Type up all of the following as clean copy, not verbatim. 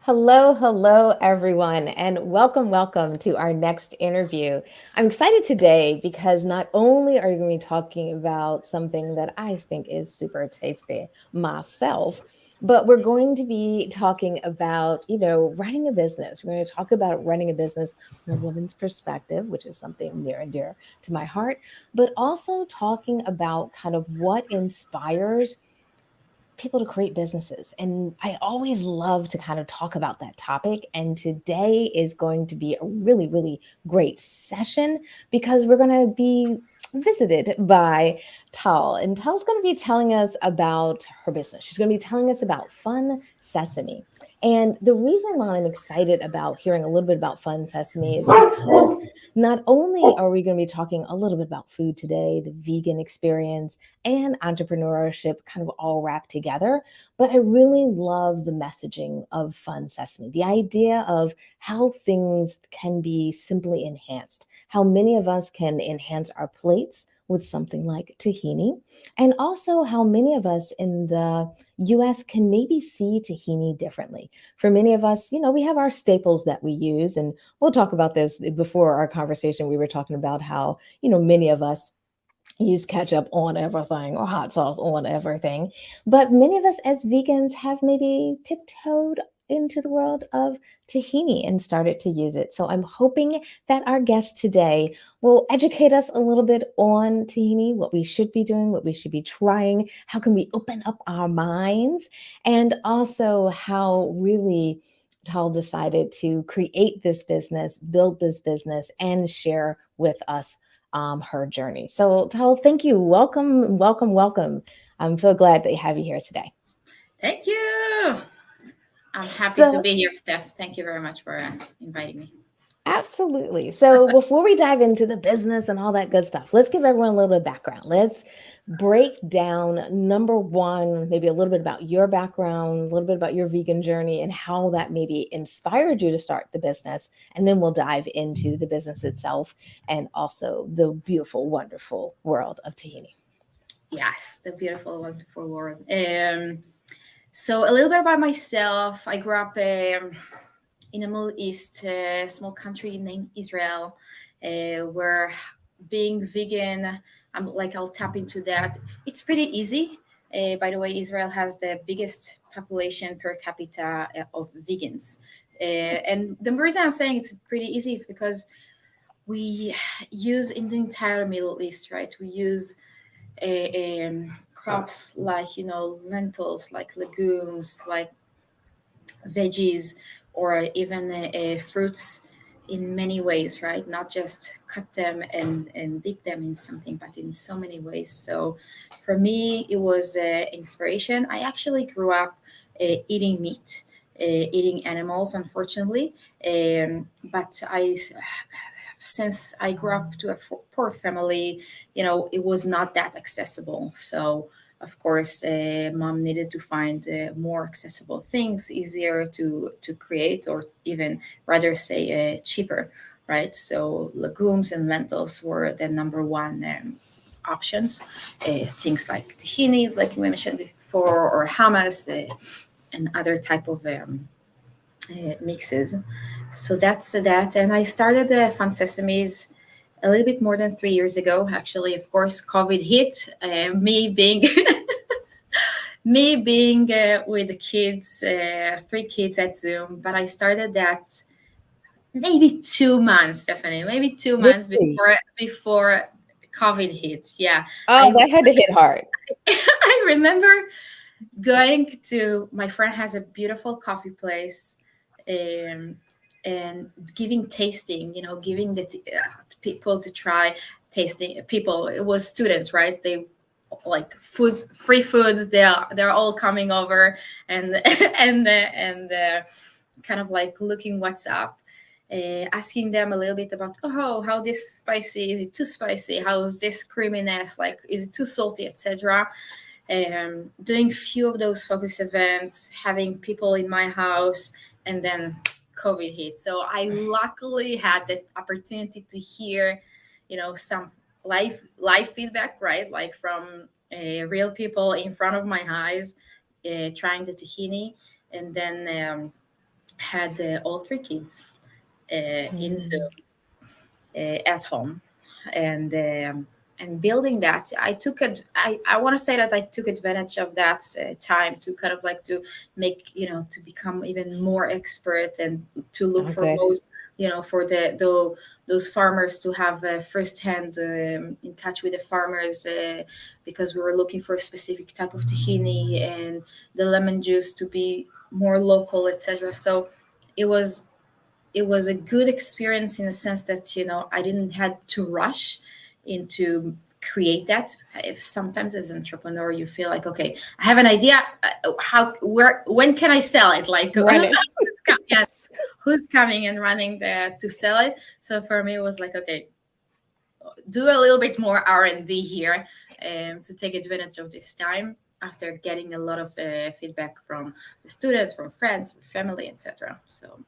Hello, hello, everyone, and welcome to our next interview. I'm excited today because not only are you going to be talking about something that I think is super tasty myself, but we're going to be talking about, running a business. We're going to talk about running a business from a woman's perspective, which is something near and dear to my heart, but also talking about kind of what inspires people to create businesses. And I always love to kind of talk about that topic. And today is going to be a really, really great session because we're going to be visited by Tal. And Tal's going to be telling us about her business. She's going to be telling us about FUN Sesame. And the reason why I'm excited about hearing a little bit about FUN Sesame is because not only are we going to be talking a little bit about food today, the vegan experience, and entrepreneurship kind of all wrapped together. But I really love the messaging of Fun Sesame, the idea of how things can be simply enhanced, how many of us can enhance our plates with something like tahini, and also how many of us in the US can maybe see tahini differently. For many of us, we have our staples that we use, and we'll talk about this before our conversation. We were talking about how, many of us use ketchup on everything or hot sauce on everything. But many of us as vegans have maybe tiptoed into the world of tahini and started to use it. So I'm hoping that our guest today will educate us a little bit on tahini, what we should be doing, what we should be trying, how can we open up our minds, and also how really Tal decided to create this business, build this business, and share with us her journey. So, Tal, thank you. Welcome, welcome, welcome. I'm so glad that you have you here today. Thank you. I'm happy to So, be here, Steph. Thank you very much for inviting me. absolutely. So, before we dive into the business and all that good stuff, let's give everyone a little bit of background. Let's break down number one, maybe a little bit about your background, a little bit about your vegan journey, and how that maybe inspired you to start the business. And then we'll dive into the business itself and also the beautiful, wonderful world of tahini. Yes, the beautiful, wonderful world. So, a little bit about myself. I grew up in a Middle East, small country named Israel, where being vegan, I'll tap into that. It's pretty easy. By the way, Israel has the biggest population per capita of vegans. And the reason I'm saying it's pretty easy is because we use in the entire Middle East, right? We use crops like lentils, like legumes, like veggies, or even fruits in many ways, right? Not just cut them and dip them in something, but in so many ways. So for me, it was inspiration. I actually grew up eating meat, eating animals, unfortunately. But since I grew up to a poor family, it was not that accessible. So, of course, mom needed to find more accessible things, easier to create, or even rather say cheaper, right? So, legumes and lentils were the number one options. Things like tahini, like you mentioned before, or hummus, and other type of mixes. So that's that. And I started Fun Sesames a little bit more than 3 years ago. Actually, of course, COVID hit. Me being with the kids, three kids at Zoom. But I started that maybe 2 months, Stephanie. Maybe 2 months Really? before COVID hit. Yeah, Oh, I that had to hit hard. I remember going to my friend has a beautiful coffee place, um, and giving tasting, giving the people to try tasting. People, it was students, right? They like food, free food. They're all coming over, and and kind of like looking what's up. Asking them a little bit about, oh, how this spicy, is it too spicy, how is this creaminess, like is it too salty, etc. Doing few of those focus events, having people in my house, and then COVID hit. So I luckily had the opportunity to hear, some live feedback, right? Like from real people in front of my eyes, trying the tahini, and then had all three kids in Mm. Zoom at home, and building that, I took it. I want to say that I took advantage of that time to kind of like to make, to become even more expert, and to look Oh, for good. most, for those farmers, to have first hand in touch with the farmers, because we were looking for a specific type of tahini and the lemon juice to be more local, etc. So it was it was a good experience in the sense that, I didn't had to rush into create that. If sometimes as an entrepreneur you feel like, okay, I have an idea, how, where, when can I sell it, like Run it. yeah, who's coming and running there to sell it. So for me it was like, okay, do a little bit more R&D here, to take advantage of this time, after getting a lot of feedback from the students, from friends, from family, etc. So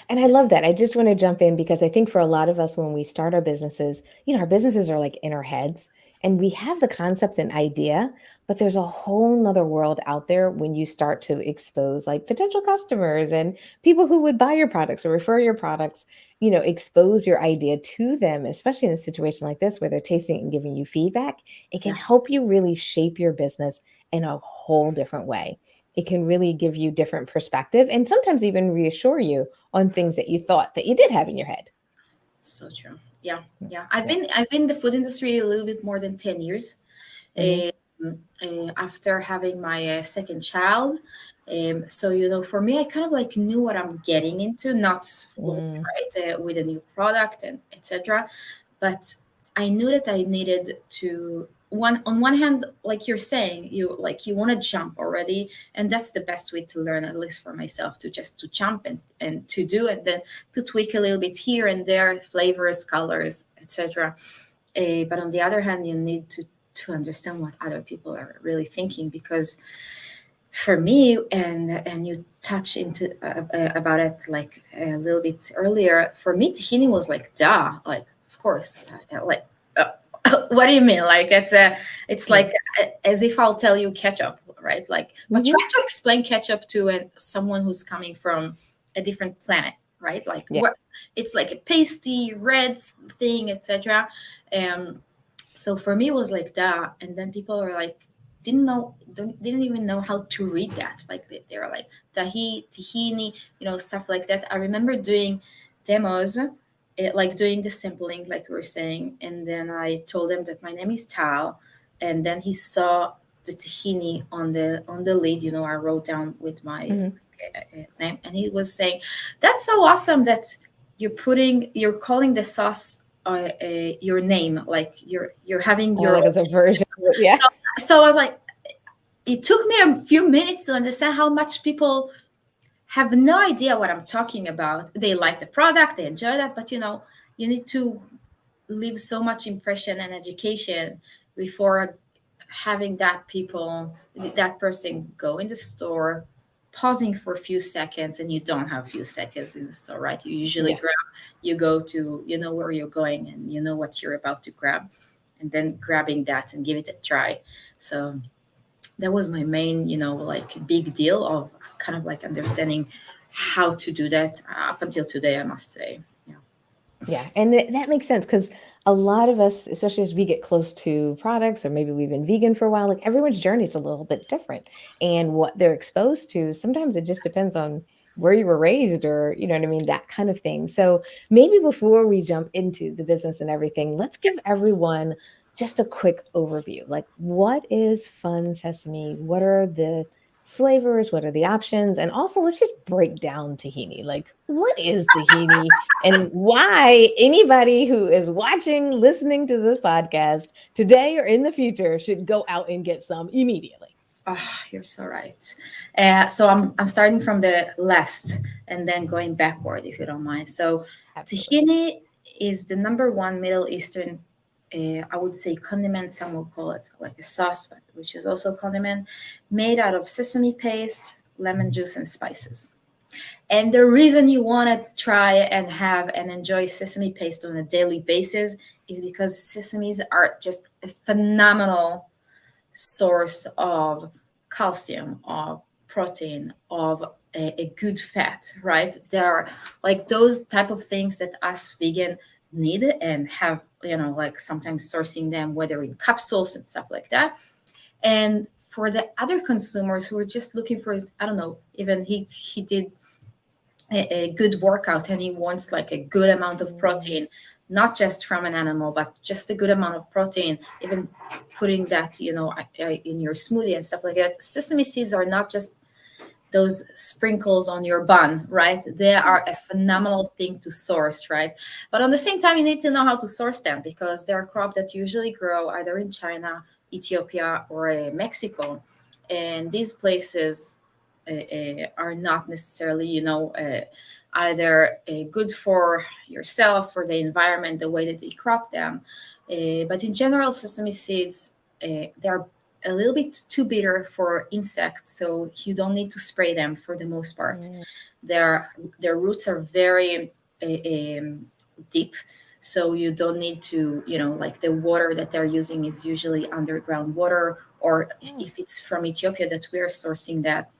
And I love that. I just want to jump in because I think for a lot of us, when we start our businesses, our businesses are like in our heads and we have the concept and idea, but there's a whole nother world out there when you start to expose like potential customers and people who would buy your products or refer your products, expose your idea to them, especially in a situation like this where they're tasting it and giving you feedback. It can yeah. help you really shape your business in a whole different way. It can really give you different perspective and sometimes even reassure you on things that you thought that you did have in your head. So true. Yeah, Mm. yeah. I've Yeah. been I've been in the food industry a little bit more than 10 years. Hmm. After having my second child, so for me, I kind of like knew what I'm getting into, not fully, Mm. right, with a new product and etc. But I knew that I needed to, on one hand, like you're saying, you want to jump already, and that's the best way to learn, at least for myself, to just to jump and to do, and then to tweak a little bit here and there, flavors, colors, etc. But on the other hand, you need to understand what other people are really thinking, because for me, and you touch into about it like a little bit earlier, for me tahini was like, duh, like of course, like what do you mean, like it's Yeah. like as if I'll tell you ketchup, right? Like, but try Hmm. to explain ketchup to someone who's coming from a different planet, right? Like Yeah. what, it's like a pasty red thing, etc. um so for me it was like that, and then people were like, didn't even know how to read that, like they were like tahini, stuff like that. I remember doing demos, like doing the sampling like we were saying, and then I told them that my name is Tal, and then he saw the tahini on the lid, I wrote down with my Hmm. name, and he was saying, that's so awesome that you're calling the sauce your name, like you're having your Like own. it's a version of it. Yeah. So I was like, it took me a few minutes to understand how much people have no idea what I'm talking about. They like the product, they enjoy that, but you need to leave so much impression and education before having that person go in the store, pausing for a few seconds, and you don't have a few seconds in the store, right? You usually Yeah. grab, you go to, where you're going, and you know what you're about to grab, and then grabbing that and give it a try. So that was my main, like big deal of kind of like understanding how to do that, up until today, I must say. Yeah. Yeah, and that makes sense because a lot of us, especially as we get close to products, or maybe we've been vegan for a while, like everyone's journey is a little bit different, and what they're exposed to. Sometimes it just depends on where you were raised, or you know what I mean, that kind of thing. So maybe before we jump into the business and everything, let's give Yes. everyone just a quick overview. Like, what is Fun Sesame? What are the flavors? What are the options? And also, let's just break down tahini. Like, what is tahini? And why anybody who is watching, listening to this podcast today or in the future should go out and get some immediately. Oh, you're so right. So I'm starting from the last and then going backward, if you don't mind. So Absolutely. tahini is the number one Middle Eastern, I would say, condiment. Some will call it like a sauce, which is also condiment, made out of sesame paste, lemon juice, and spices. And the reason you want to try and have and enjoy sesame paste on a daily basis is because sesames are just a phenomenal source of calcium, of protein, of a good fat, right? There are like those type of things that us vegan need and have, like sometimes sourcing them, whether in capsules and stuff like that. And for the other consumers who are just looking for, I don't know, even he did a good workout and he wants like a good amount of Mm, protein, not just from an animal, but just a good amount of protein, even putting that, in your smoothie and stuff like that. Sesame seeds are not just those sprinkles on your bun, right? They are a phenomenal thing to source, right? But on the same time, you need to know how to source them because they're a crop that usually grow either in China, Ethiopia, or Mexico. And these places are not necessarily, either good for yourself, for the environment, the way that they crop them. But in general, sesame seeds, they're a little bit too bitter for insects, so you don't need to spray them for the most part. mm, Their roots are very deep, so you don't need to, like the water that they're using is usually underground water, or mm, if it's from Ethiopia that we're sourcing that,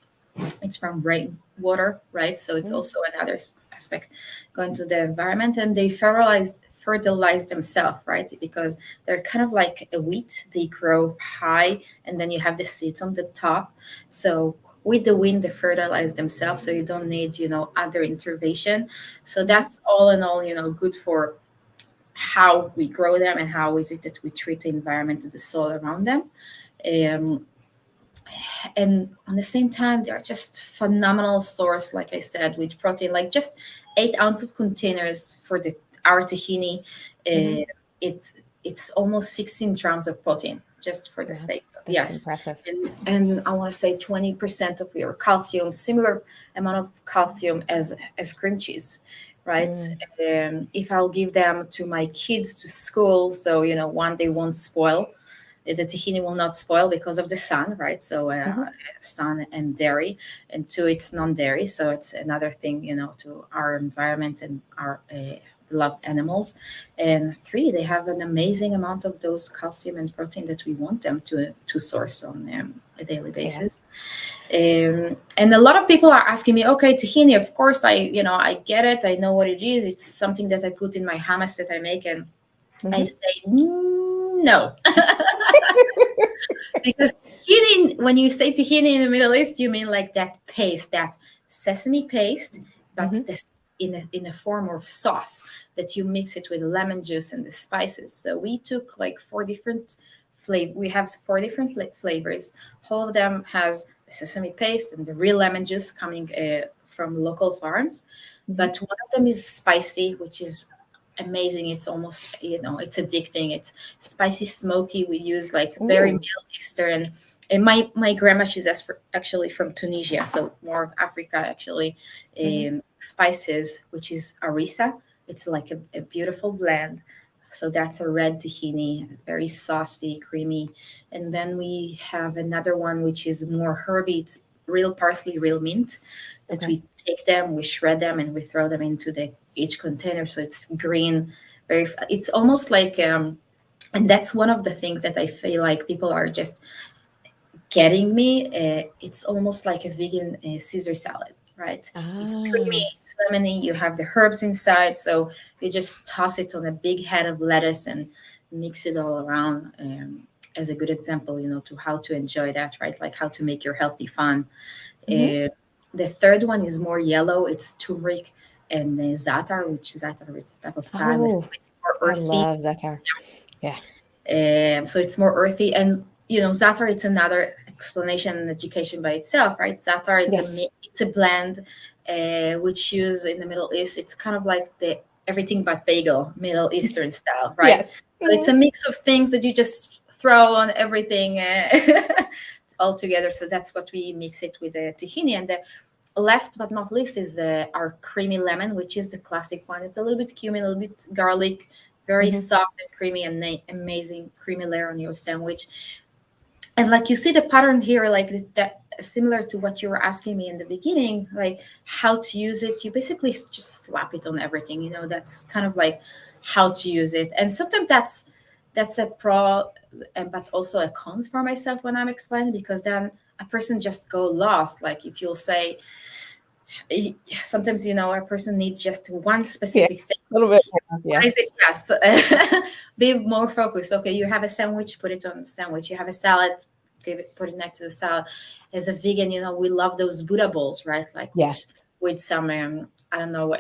it's from rainwater, right? So it's mm. also another aspect going to the environment, and they fertilize themselves, right? Because they're kind of like a wheat; they grow high, and then you have the seeds on the top. So with the wind, they fertilize themselves, so you don't need, other intervention. So Mhm. that's all in all, good for how we grow them and how is it that we treat the environment and the soil around them. Um, and on the same time they're just phenomenal source, like I said, with protein, like just 8 ounce of containers for the our tahini. Mhm. It's almost 16 grams of protein, just for the Wow, sake of, that's yes. impressive. And I want to say 20% of your calcium, similar amount of calcium as cream cheese, right? Mm, If I'll give them to my kids to school, so one, they won't spoil, the tahini will not spoil because of the sun, right? So mhm, sun and dairy, and two, it's non-dairy, so it's another thing, to our environment and our beloved animals. And three, they have an amazing amount of those calcium and protein that we want them to source on a daily yeah. basis. And a lot of people are asking me, okay, tahini, of course, I get it, I know what it is. It's something that I put in my hummus that I make, and I Mhm. say no. Because tahini, when you say tahini in the Middle East, you mean like that paste, that sesame paste, but Mhm, this in a form of sauce that you mix it with lemon juice and the spices. So we took like four different flavor. We have four different flavors. All of them has sesame paste and the real lemon juice coming from local farms. mhm, But one of them is spicy, which is amazing. It's almost, it's addicting. It's spicy, smoky. We use like very ooh, Middle Eastern. And my grandma, she's actually from Tunisia, so more of Africa actually. mhm, Spices, which is harissa. It's like a beautiful blend. So that's a red tahini, very saucy, creamy. And then we have another one which is more herby. It's real parsley, real mint. That okay. we take them, we shred them, and we throw them into the each container. So it's green, very. It's almost like and that's one of the things that I feel like people are just getting me. It's almost like a vegan Caesar salad, right? It's creamy, Ah, it's lemony, you have the herbs inside, so you just toss it on a big head of lettuce and mix it all around. As a good example, to how to enjoy that, right? Like how to make your healthy fun. mhm. Uh, the third one is more yellow. It's turmeric and za'atar, which za'atar, it's type of thyme, so Oh, it's more I earthy. love za'atar. Yeah. So it's more earthy, and za'atar. It's another explanation and education by itself, right? Za'atar. Yes. It's a blend, which used in the Middle East. It's kind of like the everything but bagel, Middle Eastern style, right? Yes. So it's Mhm, a mix of things that you just throw on everything all together. So that's what we mix it with the tahini. And the last but not least is our creamy lemon, which is the classic one. It's a little bit cumin, a little bit garlic, very mhm, soft and creamy, and amazing creamy layer on your sandwich. And like you see the pattern here, like that, similar to what you were asking me in the beginning, like how to use it. You basically just slap it on everything. That's kind of like how to use it. And sometimes that's a pro, but also a cons for myself when I'm explaining, because then a person just go lost. Like if you'll say, sometimes a person needs just one Yeah, specific thing. a little bit more, What yeah. is it? Yes. Be more focused. Okay, you have a sandwich, put it on the sandwich. You have a salad, put it next to the salad. As a vegan, we love those Buddha bowls, right? Like Yes. with some I don't know,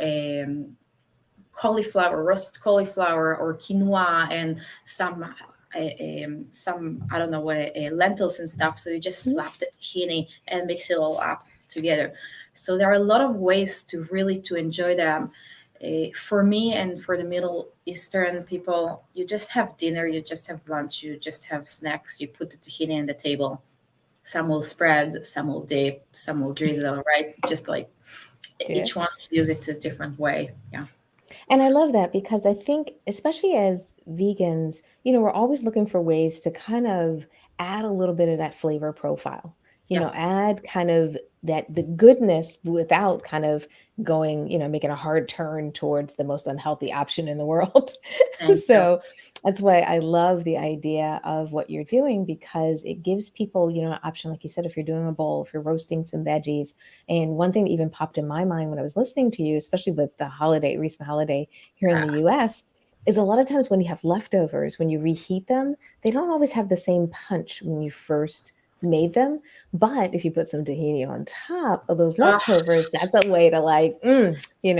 cauliflower, roasted cauliflower or quinoa, and some I don't know lentils and stuff. So you just Mhm. slap the tahini and mix it all up together. So there are a lot of ways to really to enjoy them. For me and for the Middle Eastern people, you just have dinner, you just have lunch, you just have snacks. You put the tahini on the table. Some will spread, some will dip, some will drizzle, right? Just like Yeah. each one use it a different way. Yeah. And I love that because I think, especially as vegans, we're always looking for ways to kind of add a little bit of that flavor profile, Yeah. add kind of the goodness without kind of going, making a hard turn towards the most unhealthy option in the world. Thank you. So that's why I love the idea of what you're doing because it gives people, an option. Like you said, if you're doing a bowl, if you're roasting some veggies, and one thing that even popped in my mind when I was listening to you, especially with the recent holiday here in the US, is a lot of times when you have leftovers, when you reheat them, they don't always have the same punch when you first made them. But if you put some tahini on top of those Oh, leftovers, that's a way to like, you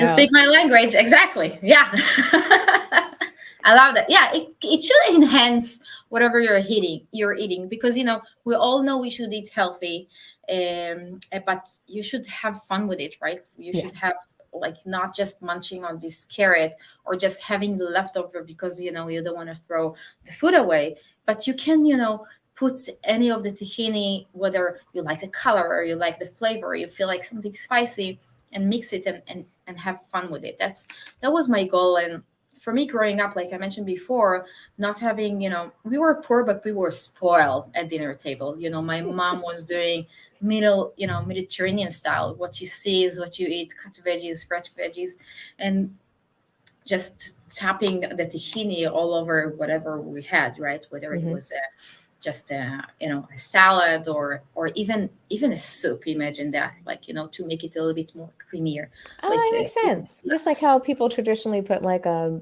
speak my language. Exactly. Yeah. I love that. Yeah, it should enhance whatever you're eating because we all know we should eat healthy, but you should have fun with it, right? You yeah. should have like not just munching on this carrot or just having the leftover because you don't want to throw the food away, but you can put any of the tahini, whether you like the color or you like the flavor, or you feel like something spicy, and mix it and have fun with it. That was my goal. And for me growing up, like I mentioned before, not having, we were poor, but we were spoiled at dinner table. My mom was doing Mediterranean style. What you see is what you eat, cut veggies, fresh veggies, and just tapping the tahini all over whatever we had, right? Whether it Hmm. was just a salad or even a soup. Imagine that, like to make it a little bit more creamier, like Oh, that makes even sense. Just like less. how people traditionally put like a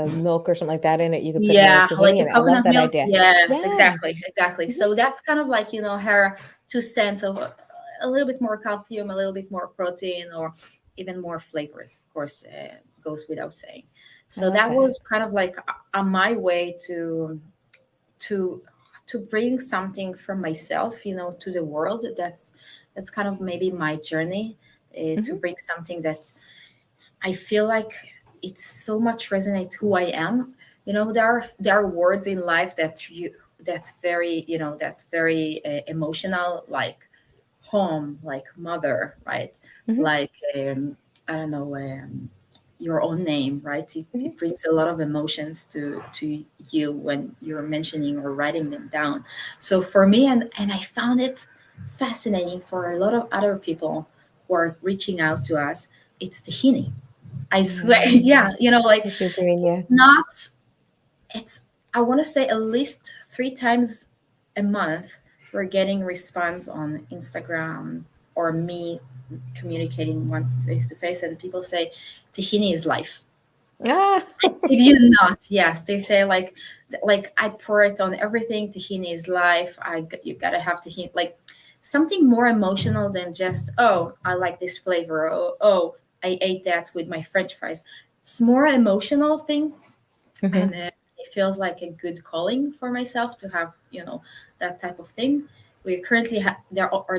milk or something like that in it, you could put the Yeah, like tahini a in it. I love coconut that milk. idea. Yes, Yeah. exactly. Mhm. So that's kind of like her 2 cents of a little bit more calcium, a little bit more protein, or even more flavors. Of course, goes without saying. I So love that that. was kind of like my way to to bring something from myself, to the world. That's kind of maybe my journey, to Mhm. bring something that I feel like it's so much resonate who I am. There are words in life that's very emotional, like home, like mother, right? Mhm. Like I don't know, your own name, right? It, Mhm. it brings a lot of emotions to you when you're mentioning or writing them down. So for me, and I found it fascinating for a lot of other people who are reaching out to us. It's the tahini. I swear, Mm. yeah, like I see what you mean, yeah. not it's I want to say at least 3 times a month we're getting response on Instagram or me communicating one face to face, and people say tahini is life. Ah. If you not, yes, they say like I pour it on everything. Tahini is life. You gotta have tahini, like something more emotional than just, oh, I like this flavor. Oh, I ate that with my French fries. It's more emotional thing, Mhm. and it feels like a good calling for myself to have that type of thing. We currently are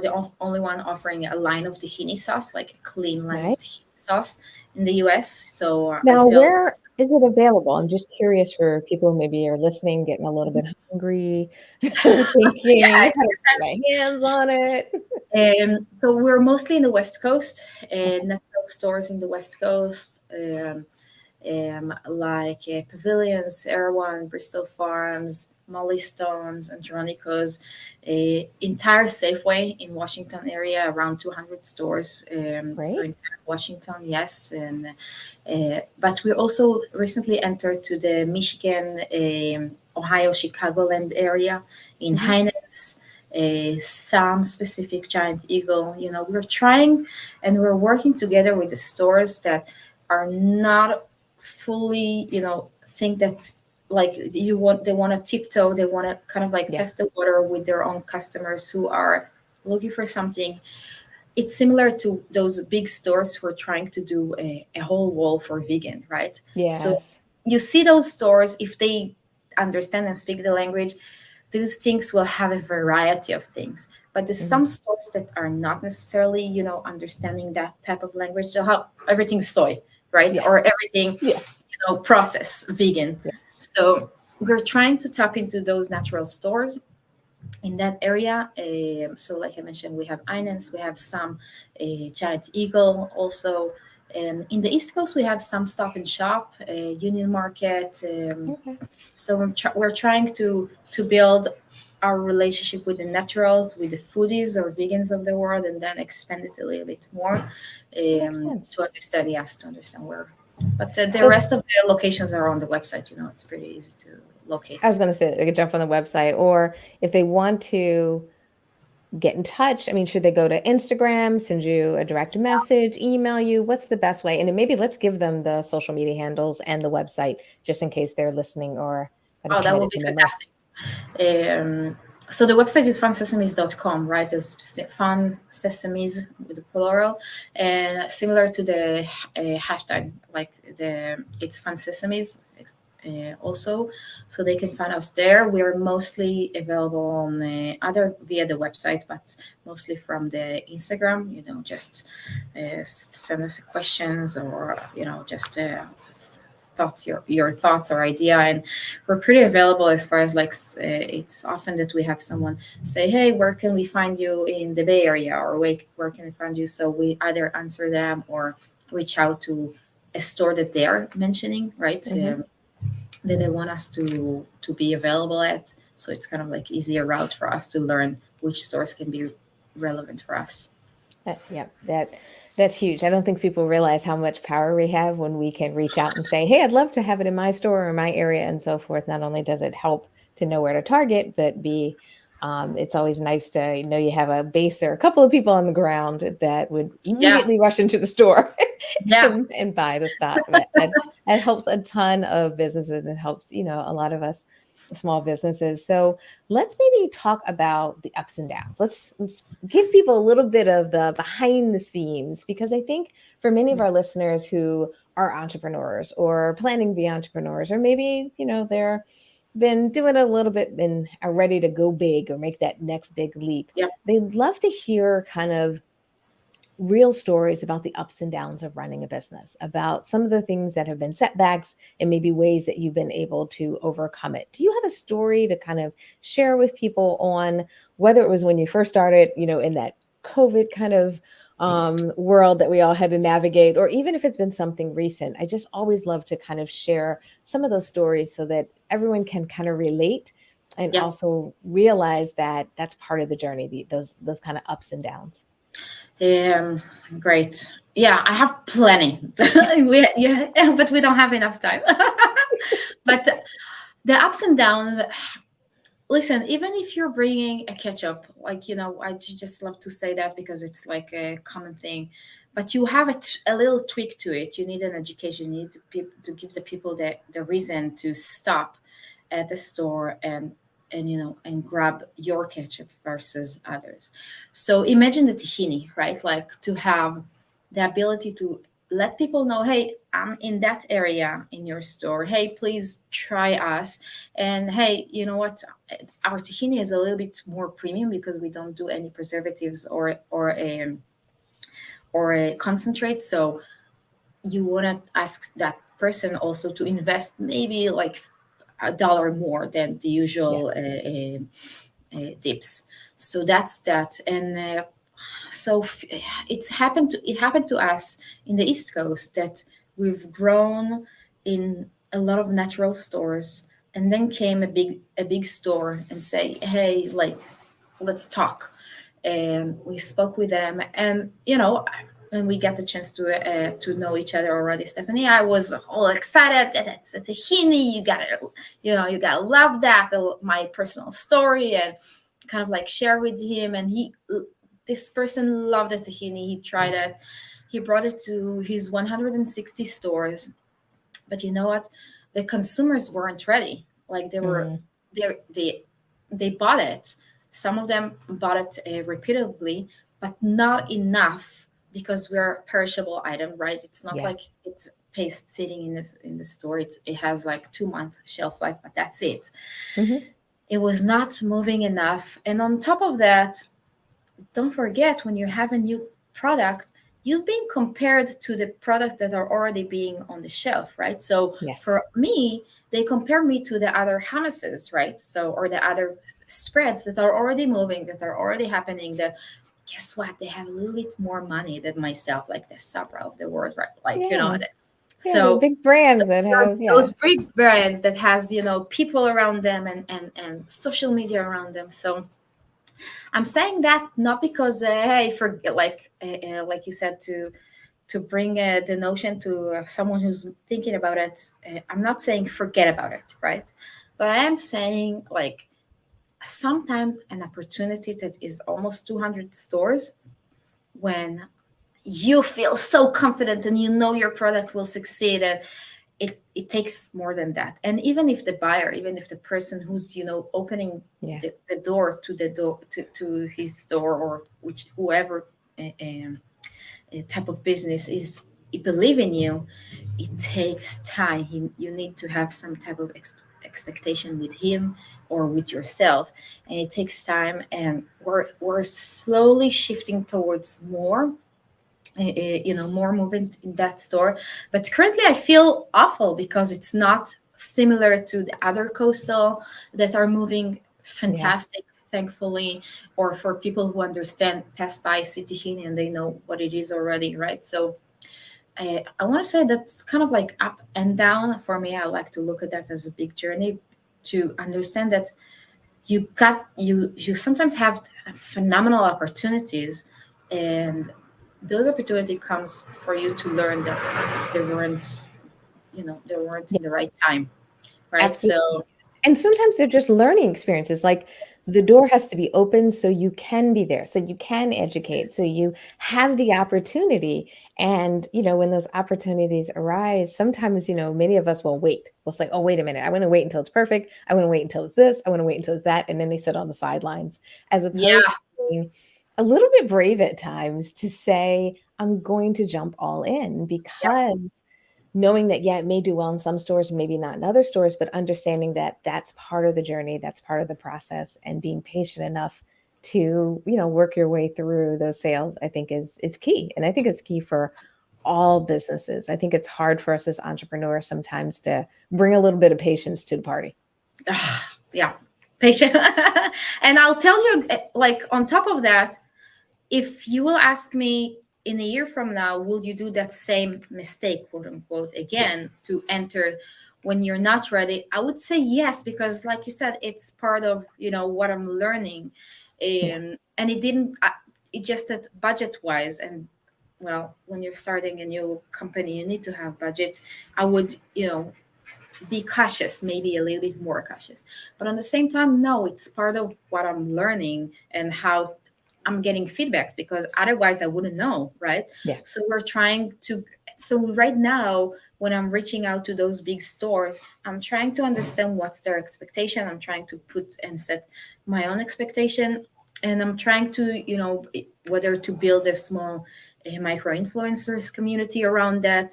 the only one offering a line of tahini sauce, like a clean line Nice. of tahini sauce in the US. So I Now, feel where is it available? I'm just curious for people who maybe are listening, getting a little bit hungry, yeah, thinking, it's "How a do good I get my hands on it?" So we're mostly in the West Coast, Okay, natural stores in the West Coast, like Pavilions, Erewhon, Bristol Farms, Molly Stones, Andronico's, entire Safeway in Washington area, around 200 stores. So great. entire Washington, yes, and but we also recently entered to the Michigan, Ohio, Chicagoland area in Mhm. Heinz. some specific giant eagle. We're trying and we're working together with the stores that are not fully, think that like they want to tiptoe, they want to kind of like Yeah. test the water with their own customers who are looking for something. It's similar to those big stores who are trying to do a whole wall for vegan, right? So Yes. you see those stores, if they understand and speak the language, those things will have a variety of things. But there's Mhm. some stores that are not necessarily, understanding that type of language. They'll have everything soy, right? Yeah. Or everything, Yeah. processed vegan. Yeah. So we're trying to tap into those natural stores in that area. So, like I mentioned, we have Inans, we have some Giant Eagle also. And in the East Coast, we have some Stop and Shop, Union Market. Okay. So we're trying to build our relationship with the naturals, with the foodies or vegans of the world, and then expand it a little bit more Makes sense. to understand, yes, to understand where. But the So rest of the locations are on the website. It's pretty easy to I was locate. going to say they could jump on the website, or if they want to get in touch, I mean, should they go to Instagram, send you a direct message, email you? What's the best way? And then maybe let's give them the social media handles and the website just in case they're listening or going to Oh, that commit would it be to memory. fantastic. So the website is funsesames.com, right? It's fun sesames with the plural, and similar to the hashtag, like it's fun sesames also, so they can find us there. We are mostly available on other via the website, but mostly from the Instagram. Just send us questions or just thoughts, your thoughts or idea, and we're pretty available as far as like it's often that we have someone say, hey, where can we find you in the Bay Area, or where can we find you, so we either answer them or reach out to a store that they're mentioning, right? Hmm. That they want us to be available at, so it's kind of like easier route for us to learn which stores can be relevant for us. Yeah, that's huge. I don't think people realize how much power we have when we can reach out and say, "Hey, I'd love to have it in my store or my area," and so forth. Not only does it help to know where to target, but it's always nice to know you have a base or a couple of people on the ground that would Yeah, immediately rush into the store yeah, and buy the stock. That helps a ton of businesses. It helps, a lot of us small businesses. So let's maybe talk about the ups and downs. Let's give people a little bit of the behind the scenes, because I think for many of our listeners who are entrepreneurs or planning to be entrepreneurs, or maybe they're been doing a little bit and are ready to go big or make that next big leap, yeah, they'd love to hear kind of real stories about the ups and downs of running a business, about some of the things that have been setbacks and maybe ways that you've been able to overcome it. Do you have a story to kind of share with people on whether it was when you first started, in that COVID kind of world that we all had to navigate, or even if it's been something recent? I just always love to kind of share some of those stories so that everyone can kind of relate and yeah. also realize that that's part of the journey, those kind of ups and downs. Um, Great. Yeah, I have plenty. Yeah, but we don't have enough time. But the ups and downs. Listen, even if you're bringing a ketchup, like just love to say that because it's like a common thing. But you have a little tweak to it. You need an education. You need to give the people the reason to stop at the store and grab your ketchup versus others. So imagine the tahini, right? Like to have the ability to let people know, hey, I'm in that area in your store. Hey, please try us. And hey, you know what? Our tahini is a little bit more premium because we don't do any preservatives or a concentrate. So you want to ask that person also to invest maybe like $1 more than the Yeah. usual dips. So that's that. And so it happened to us in the East Coast that we've grown in a lot of natural stores, and then came a big store and say, hey, like, let's talk. And we spoke with them, and we got the chance to know each other already. Stephanie, I was all excited that it's a tahini. You gotta love that, my personal story. And kind of like share with him, and this person loved the tahini. He tried it. He brought it to his 160 stores, but you know what? The consumers weren't ready. Like Mm, they they they bought it. Some of them bought it repeatedly, but not enough, because we're a perishable item, right? It's not yeah. like it's paste sitting in the store. It has like 2 month shelf life, but that's it. Hmm. It was not moving enough, and on top of that, don't forget, when you have a new product, you've been compared to the product that are already being on the shelf, right? So Yes. for me, they compare me to the other hummuses, right? So, or the other spreads that are already moving, that are already happening, that guess what, they have a little bit more money than myself, like the Sabra of the world, right? Like, Yeah. Yeah. The so big so brands that have, yeah. those big brands that has, people around them, and social media around them. So I'm saying that not because, hey, for like you said, to bring the notion to someone who's thinking about it. I'm not saying forget about it, right? But I am saying, like, sometimes an opportunity that is almost 200 stores, when you feel so confident and you know your product will succeed, and it takes more than that. And even if the buyer, even if the person who's opening Yeah. the door to the door to his store, or which whoever type of business is, believe in you, it takes time. You need to have some type of expectation with him or with yourself, and it takes time. And we're slowly shifting towards more, more movement in that store. But currently I feel awful because it's not similar to the other coastal that are moving Yeah. fantastic, thankfully, or for people who understand pass by City and they know what it is already, right? So I want to say that's kind of like up and down for me. I like to look at that as a big journey, to understand that you sometimes have phenomenal opportunities, and those opportunity comes for you to learn that they weren't they weren't Yeah. in the right time, right? So Absolutely. And sometimes they're just learning experiences. Like the door has to be open so you can be there, so you can educate, so you have the opportunity. And, when those opportunities arise, sometimes, many of us will wait. We'll say, oh, wait a minute. I want to wait until it's perfect. I want to wait until it's this. I want to wait until it's that. And then they sit on the sidelines, as opposed yeah, to being a little bit brave at times to say, I'm going to jump all in, yeah, because knowing that, yeah, it may do well in some stores, maybe not in other stores, but understanding that that's part of the journey, that's part of the process, and being patient enough to, work your way through those sales, I think is key. And I think it's key for all businesses. I think it's hard for us as entrepreneurs sometimes to bring a little bit of patience to the party. yeah, patient. And I'll tell you, like, on top of that, if you will ask me in a year from now, will you do that same mistake, quote unquote, again, to enter when you're not ready? I would say yes, because like you said, it's part of what I'm learning. Yeah. And it didn't it just that budget wise, and well, when you're starting a new company, you need to have budget. I would be cautious, maybe a little bit more cautious. But on the same time, no, it's part of what I'm learning and how I'm getting feedbacks, because otherwise I wouldn't know, right? Yeah. So we're trying to. So right now, when I'm reaching out to those big stores, I'm trying to understand what's their expectation. I'm trying to put and set my own expectation, and I'm trying to, whether to build a small micro influencers community around that.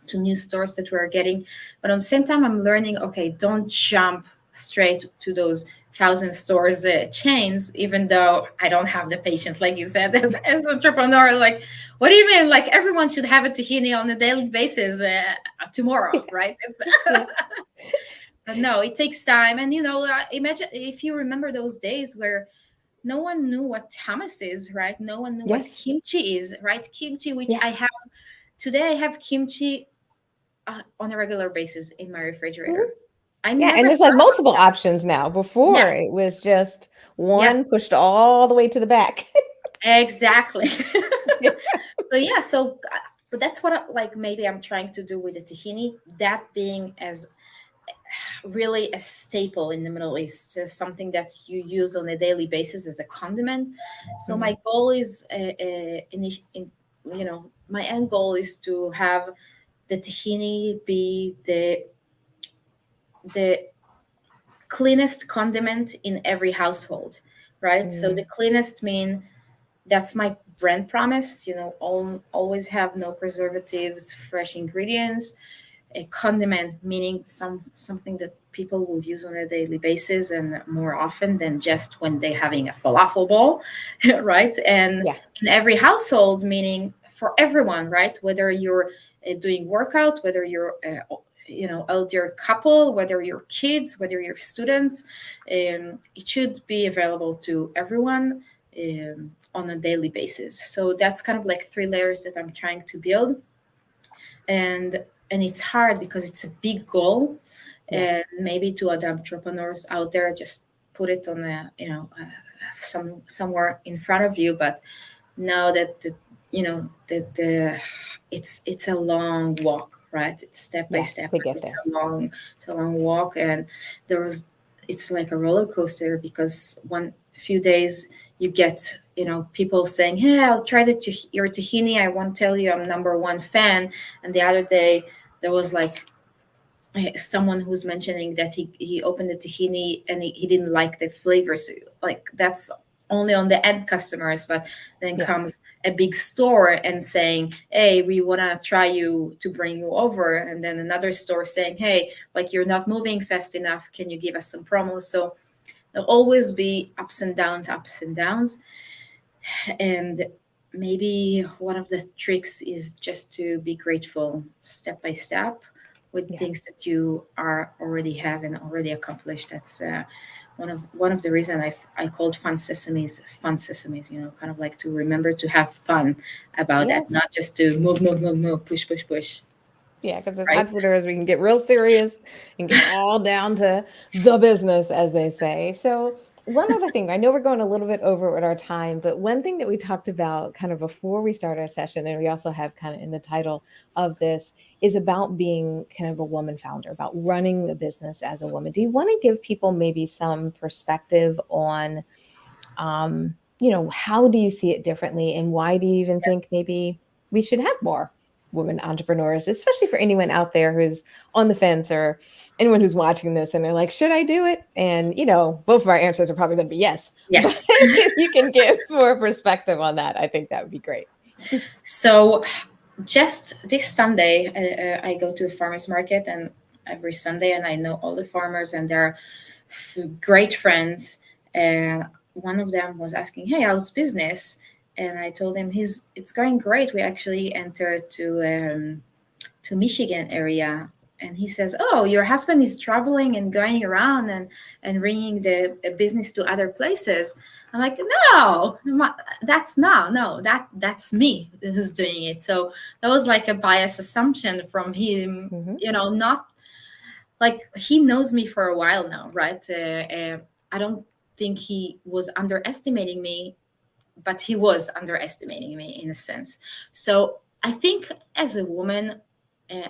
To new stores that we're getting. But at the same time, I'm learning, okay, don't jump straight to those 1,000 stores chains, even though I don't have the patience, like you said, as entrepreneur. Like, what do you mean? Like, everyone should have a tahini on a daily basis tomorrow, right? It's, Yeah. but no, it takes time. And, imagine if you remember those days where no one knew what hummus is, right? No one knew what Yes. kimchi is, right? Kimchi, which I Yes. have today. I have kimchi on a regular basis in my Mhm. refrigerator. I Yeah. never And there's like thought multiple options now. about, Before it was just yeah, one pushed all the way to the back. yeah, exactly. Yeah. So yeah, but that's what like maybe I'm trying to do with the tahini. That being as really a staple in the Middle East, something that you use on a daily basis as a condiment. So Hmm. my goal is, my end goal is to have the tahini be the cleanest condiment in every household, right? So the Hmm. cleanest mean that's my brand promise. Always have no preservatives, fresh ingredients. A condiment meaning something that people will use on a daily basis and more often than just when they're having a falafel bowl, right? And Yeah. in every household, meaning for everyone, right? Whether you're doing workout, whether you're elder couple, whether you're kids, whether you're students, it should be available to everyone on a daily basis. So that's kind of like three layers that I'm trying to build, and it's hard because it's a big goal, Yeah. and maybe to other entrepreneurs out there, just put it on somewhere in front of you, but know that it's a long walk, right? It's step by Yeah. step. To get It's there. a long walk, and there was it's like a roller coaster, because one few days you get people saying, hey, I'll try your tahini, I won't tell you I'm number one fan. And the other day there was like someone who's mentioning that he opened the tahini and he didn't like the flavors. Like, that's only on the end customers, but then Yeah. comes a big store and saying, hey, we want to try you to bring you over, and then another store saying, hey, like, you're not moving fast enough, can you give us some promos? So there'll always be ups and downs. And maybe one of the tricks is just to be grateful step by step with Yeah. things that you are already have and already accomplished. That's one of the reason I called Fun Sesames. Kind of like to remember to have fun about that, Yes. not just to move, move, move, move, push, push, push. Yeah, because as Right? entrepreneurs, we can get real serious and get all down to the business, as they say. So, one other thing, I know we're going a little bit over with our time, but one thing that we talked about kind of before we start our session, and we also have kind of in the title of this, is about being kind of a woman founder, about running a business as a woman. Do you want to give people maybe some perspective on, how do you see it differently, and why do you even think maybe we should have more women entrepreneurs, especially for anyone out there who's on the fence, or anyone who's watching this and they're like, should I do it? And both of our answers are probably going to be yes, but Yes. if you can give more perspective on that, I think that would be great. So just this Sunday, I go to a farmers market, and every Sunday, and I know all the farmers, and they're great friends. And one of them was asking, "Hey, how's business?" And I told him, "It's going great. We actually entered to Michigan area." And he says, "Oh, your husband is traveling and going around and bringing the business to other places." I'm like, "No, that's me who's doing it." So that was like a biased assumption from him. Hmm. Not like, he knows me for a while now, right? I don't think he was underestimating me, but he was underestimating me in a sense. So I think as a woman, uh,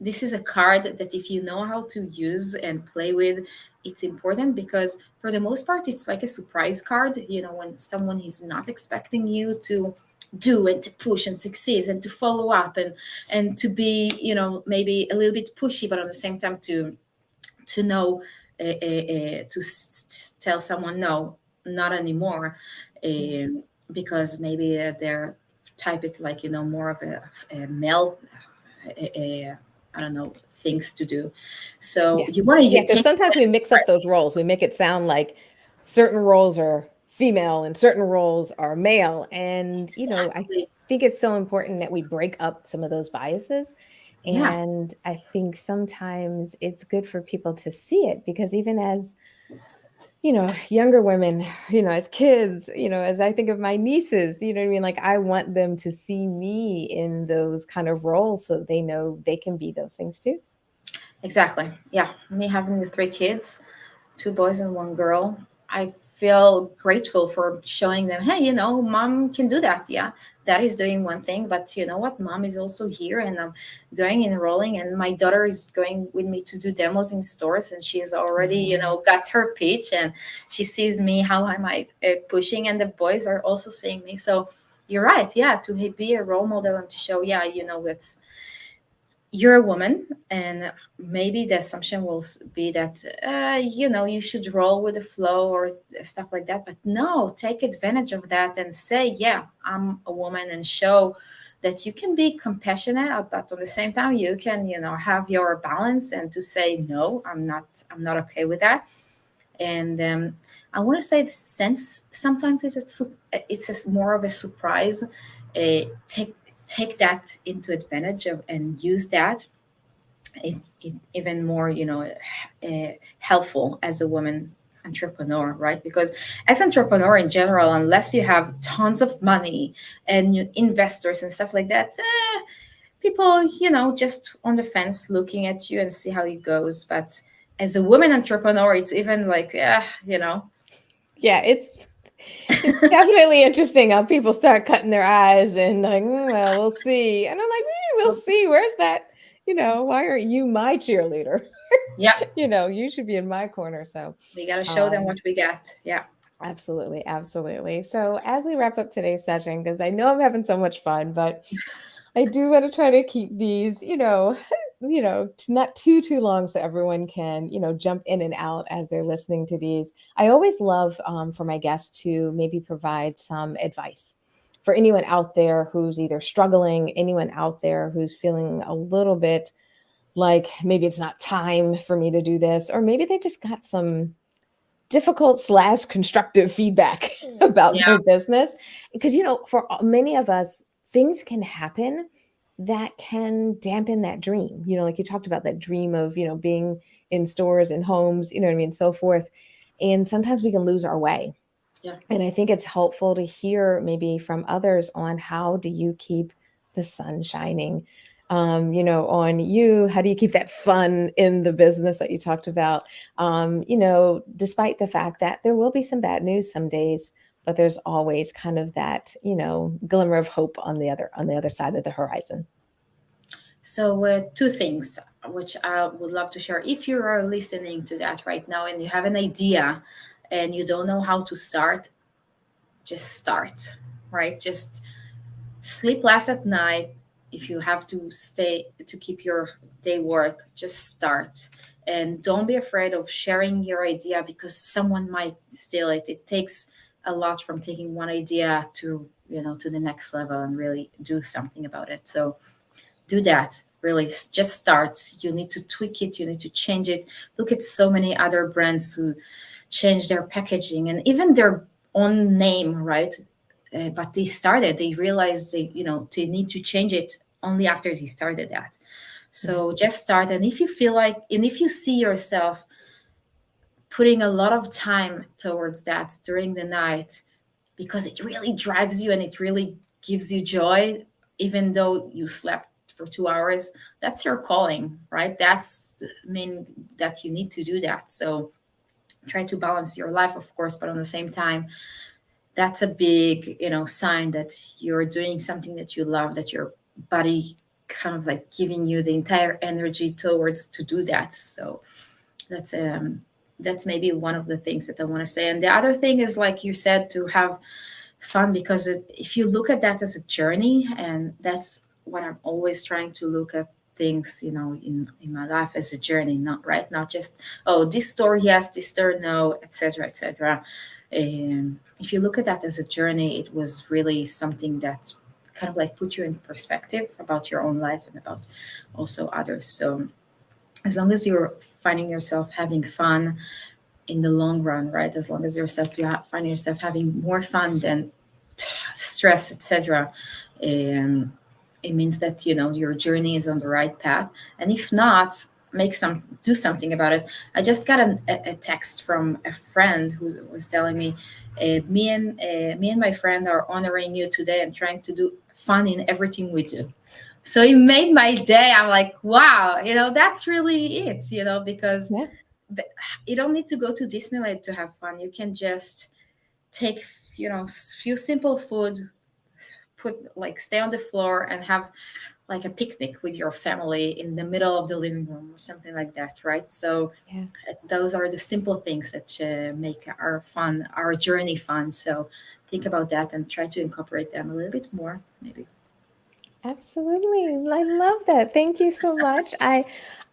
this is a card that if you know how to use and play with, it's important, because for the most part, it's like a surprise card. When someone is not expecting you to do and to push and succeed and to follow up and to be, maybe a little bit pushy, but at the same time to know, tell someone no, not anymore, Yeah. because maybe they're type it like, more of a male, I don't know, things to do. So Yeah. Yeah, you because take sometimes we mix right, up those roles. We make it sound like certain roles are female and certain roles are male. And, I exactly, think it's so important that we break up some of those biases. yeah, And I think sometimes it's good for people to see it, because even as, younger women, as kids, as I think of my nieces, you know what I mean? Like, I want them to see me in those kind of roles so they know they can be those things too. exactly, yeah. Me having the three kids, two boys and one girl, I feel grateful for showing them, hey, mom can do that. Yeah, dad is doing one thing, but you know what, mom is also here, and I'm going and rolling, and my daughter is going with me to do demos in stores, and she's already, Mhm. got her pitch, and she sees me how am I pushing, and the boys are also seeing me. So you're right, yeah, to be a role model and to show, yeah, it's you're a woman, and maybe the assumption will be that you should roll with the flow or stuff like that, but no, take advantage of that and say, yeah, I'm a woman, and show that you can be compassionate, but at the same time you can have your balance, and to say, no, I'm not okay with that. And I want to say, since sometimes it's more of a surprise, take that into advantage of and use that, it even more helpful as a woman entrepreneur, right? Because as entrepreneur in general, unless you have tons of money and investors and stuff like that, people just on the fence looking at you and see how it goes. But as a woman entrepreneur, it's even like, Yeah, it's definitely interesting how people start cutting their eyes and like, well, we'll see. And I'm like, we'll see. Where's that? Why aren't you my cheerleader? yeah, You should be in my corner. So, we got to show them um, what we got. Yeah. absolutely, absolutely. So, as we wrap up today's session, because I know I'm having so much fun, but I do want to try to keep these, not too long, so everyone can, jump in and out as they're listening to these. I always love for my guests to maybe provide some advice for anyone out there who's either struggling, anyone out there who's feeling a little bit like maybe it's not time for me to do this, or maybe they just got some difficult / constructive feedback about Yeah. their business. Because for many of us, things can happen that can dampen that dream, like you talked about that dream of being in stores and homes, what I mean, so forth. And sometimes we can lose our way, Yeah. and I think it's helpful to hear maybe from others on how do you keep the sun shining, on you. How do you keep that fun in the business that you talked about? Despite the fact that there will be some bad news some days, but there's always kind of that, glimmer of hope on the other side of the horizon. So, two things which I would love to share. If you are listening to that right now and you have an idea and you don't know how to start, just start, right? Just sleep less at night. If you have to stay to keep your day work, just start. And don't be afraid of sharing your idea, because someone might steal it. It takes a lot from taking one idea to the next level and really do something about it. So do that, really. Just start. You need to tweak it, you need to change it. Look at so many other brands who change their packaging and even their own name, right? But they realized they need to change it only after they started that. Yeah. So just start, and if you feel like, and if you see yourself putting a lot of time towards that during the night, because it really drives you and it really gives you joy, even though you slept for 2 hours. That's your calling, right? That's mean that you need to do that. So try to balance your life, of course, but on the same time, that's a big sign that you're doing something that you love, that your body kind of like giving you the entire energy towards to do that. So that's that's maybe one of the things that I want to say. And the other thing is, like you said, to have fun, because if you look at that as a journey, and that's what I'm always trying to look at things, in my life, as a journey, not just, oh, this store yes, this store no, etc., etc. If you look at that as a journey, it was really something that kind of like put you in perspective about your own life and about also others. So as long as you're finding yourself having fun in the long run, right? As long as find yourself having more fun than stress, etc., um, it means that your journey is on the right path. And if not, do something about it. I just got a text from a friend who was telling me, me and my friend are honoring you today and trying to do fun in everything we do. So it made my day. I'm like, wow, that's really it, because Yeah. but you don't need to go to Disneyland to have fun. You can just take, few simple food, put like stay on the floor and have like a picnic with your family in the middle of the living room or something like that, right? So Yeah. those are the simple things that make our journey fun. So think about that and try to incorporate them a little bit more, maybe. Absolutely. I love that. Thank you so much. I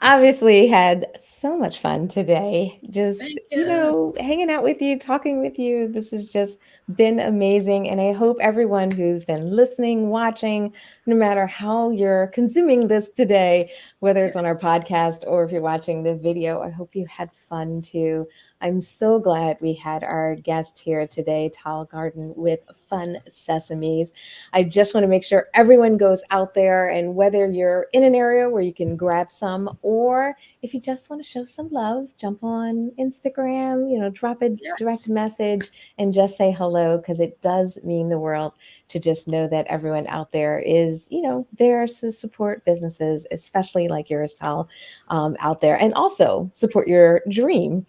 obviously had so much fun today. Just, Thank you. hanging out with you, talking with you. This has just been amazing. And I hope everyone who's been listening, watching, no matter how you're consuming this today, whether it's on our Yes. podcast or if you're watching the video, I hope you had fun too. I'm so glad we had our guest here today, Tal Garden with Fun Sesames. I just want to make sure everyone goes out there, and whether you're in an area where you can grab some, or if you just want to show some love, jump on Instagram, drop a direct Yes. message and just say hello, because it does mean the world to just know that everyone out there is, there to support businesses, especially like yours, Tal, out there, and also support your dream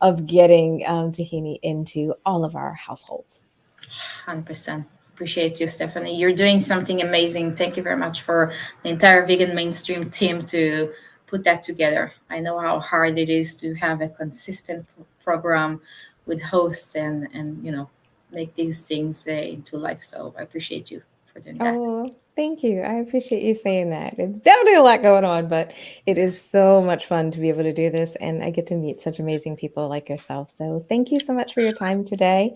of getting tahini into all of our households. 100%. Appreciate you, Stephanie. You're doing something amazing. Thank you very much for the entire vegan mainstream team to put that together. I know how hard it is to have a consistent program with hosts and make these things into life. So I appreciate you for doing that. Oh, thank you. I appreciate you saying that. It's definitely a lot going on, but it is so Yes. much fun to be able to do this. And I get to meet such amazing people like yourself. So thank you so much for your time today.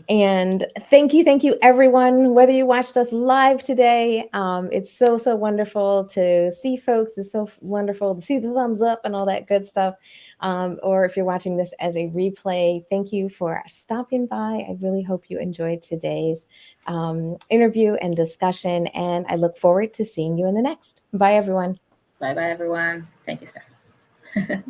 And thank you, everyone, whether you watched us live today. It's so, so wonderful to see folks. It's so wonderful to see the thumbs up and all that good stuff. Or if you're watching this as a replay, thank you for stopping by. I really hope you enjoyed today's interview and discussion. And I look forward to seeing you in the next. Bye, everyone. Bye bye, everyone. Thank you, Steph.